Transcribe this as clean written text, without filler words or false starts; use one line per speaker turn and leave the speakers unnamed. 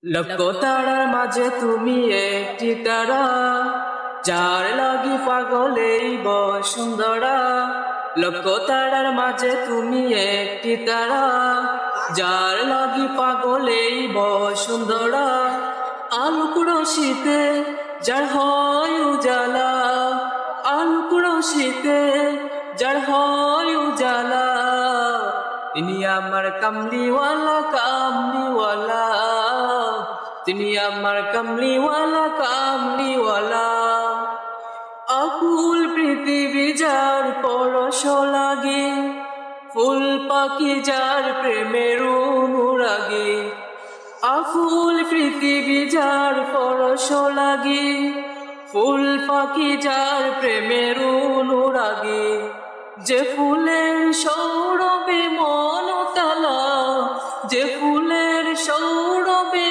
লক্ষ তারার মাঝে তুমি একটি তারা, যার লাগি পাগল এই বসুন্ধরা। লক্ষ তারার মাঝে তুমি একটি তারা, যার লাগি পাগল এই বসুন্ধরা। আলোক রশিতে যার হয় উজালা, আলোক রশিতে যার হয় উজালা। তিনি আমার কামলিওয়ালা কামলিওয়ালা, তিনি আমার কামলিওয়ালা কামলিওয়ালা। আকুল পৃথিবী যার পরশ লাগে, ফুল পাখি যার প্রেমের অনুরাগে। আকুল পৃথিবী যার পরশ লাগে, ফুল পাখি যার প্রেমের অনুরাগে। যে ফুলের সৌরভে মন তালা, যে ফুলের সৌরভে